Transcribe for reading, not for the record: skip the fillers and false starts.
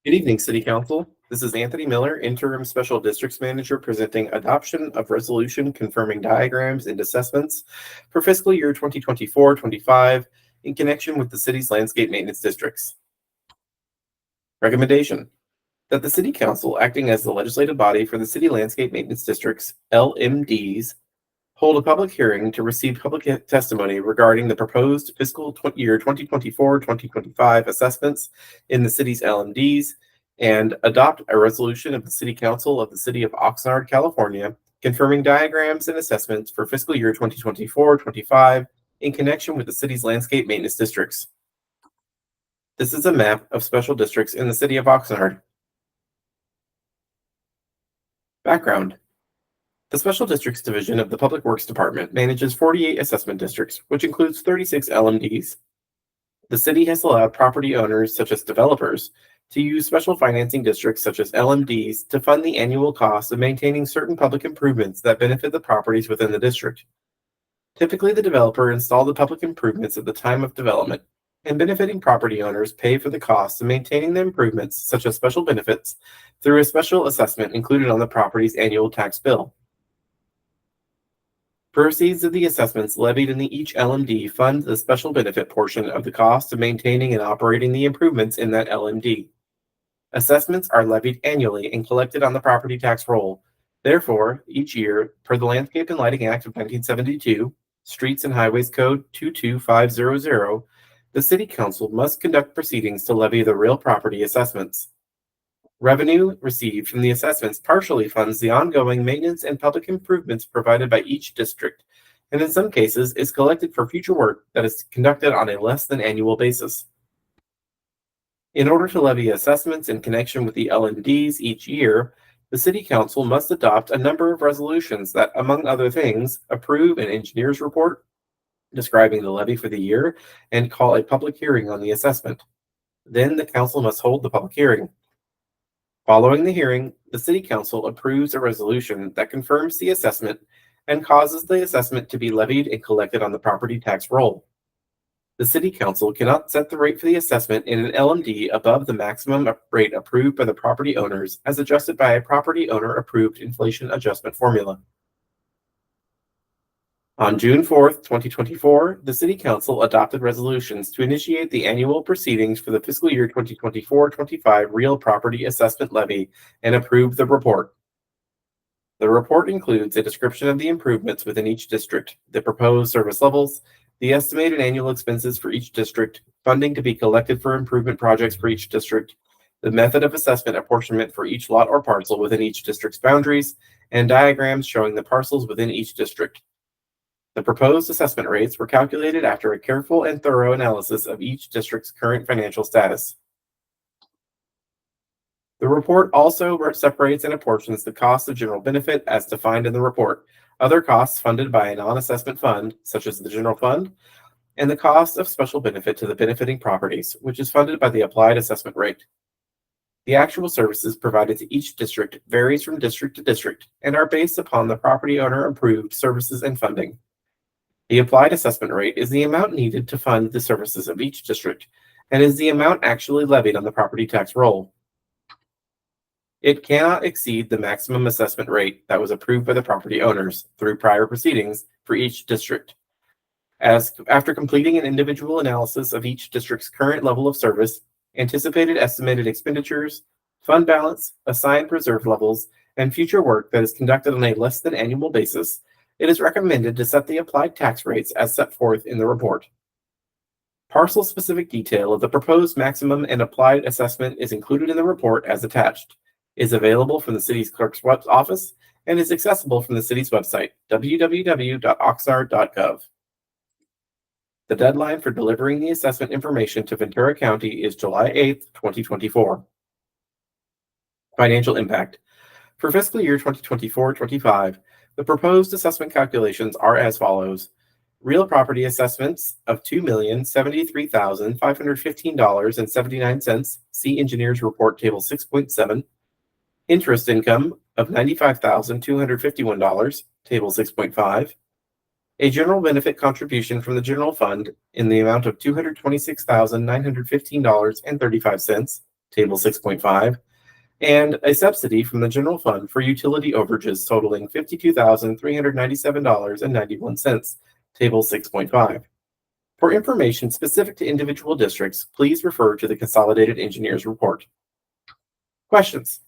Good evening, City Council. This is Anthony Miller, Interim Special Districts Manager, presenting adoption of resolution confirming diagrams and assessments for fiscal year 2024-25 in connection with the city's landscape maintenance districts. Recommendation that the City Council, acting as the legislative body for the city landscape maintenance districts, LMDs, hold a public hearing to receive public testimony regarding the proposed fiscal year 2024-2025 assessments in the city's LMDs, and adopt a resolution of the City Council of the City of Oxnard, California, confirming diagrams and assessments for fiscal year 2024-25 in connection with the city's landscape maintenance districts. This is a map of special districts in the city of Oxnard. Background. The Special Districts Division of the Public Works Department manages 48 assessment districts, which includes 36 LMDs. The city has allowed property owners, such as developers, to use special financing districts such as LMDs to fund the annual cost of maintaining certain public improvements that benefit the properties within the district. Typically, the developer installed the public improvements at the time of development, and benefiting property owners pay for the cost of maintaining the improvements, such as special benefits, through a special assessment included on the property's annual tax bill. Proceeds of the assessments levied in each LMD fund the special benefit portion of the cost of maintaining and operating the improvements in that LMD. Assessments are levied annually and collected on the property tax roll. Therefore, each year, per the Landscape and Lighting Act of 1972, Streets and Highways Code 22500, the City Council must conduct proceedings to levy the real property assessments. Revenue received from the assessments partially funds the ongoing maintenance and public improvements provided by each district, and in some cases is collected for future work that is conducted on a less than annual basis. In order to levy assessments in connection with the LMDs each year, the City Council must adopt a number of resolutions that, among other things, approve an engineer's report describing the levy for the year and call a public hearing on the assessment. Then the council must hold the public hearing. Following the hearing, the City Council approves a resolution that confirms the assessment and causes the assessment to be levied and collected on the property tax roll. The City Council cannot set the rate for the assessment in an LMD above the maximum rate approved by the property owners as adjusted by a property owner-approved inflation adjustment formula. On June 4th, 2024, the City Council adopted resolutions to initiate the annual proceedings for the fiscal year 2024-25 real property assessment levy and approved the report. The report includes a description of the improvements within each district, the proposed service levels, the estimated annual expenses for each district, funding to be collected for improvement projects for each district, the method of assessment apportionment for each lot or parcel within each district's boundaries, and diagrams showing the parcels within each district. The proposed assessment rates were calculated after a careful and thorough analysis of each district's current financial status. The report also separates and apportions the cost of general benefit as defined in the report, other costs funded by a non-assessment fund, such as the general fund, and the cost of special benefit to the benefiting properties, which is funded by the applied assessment rate. The actual services provided to each district varies from district to district and are based upon the property owner-approved services and funding. The applied assessment rate is the amount needed to fund the services of each district and is the amount actually levied on the property tax roll. It cannot exceed the maximum assessment rate that was approved by the property owners through prior proceedings for each district. After completing an individual analysis of each district's current level of service, anticipated estimated expenditures, fund balance, assigned reserve levels, and future work that is conducted on a less than annual basis, it is recommended to set the applied tax rates as set forth in the report. Parcel-specific detail of the proposed maximum and applied assessment is included in the report as attached, is available from the city's clerk's office, and is accessible from the city's website, www.oxnard.gov. The deadline for delivering the assessment information to Ventura County is July 8th, 2024. Financial impact. For fiscal year 2024-25, the proposed assessment calculations are as follows. Real property assessments of $2,073,515.79, see Engineers Report Table 6.7. Interest income of $95,251, Table 6.5. A general benefit contribution from the general fund in the amount of $226,915.35, Table 6.5, and a subsidy from the general fund for utility overages totaling $52,397.91, Table 6.5. For information specific to individual districts, please refer to the Consolidated Engineers Report. Questions?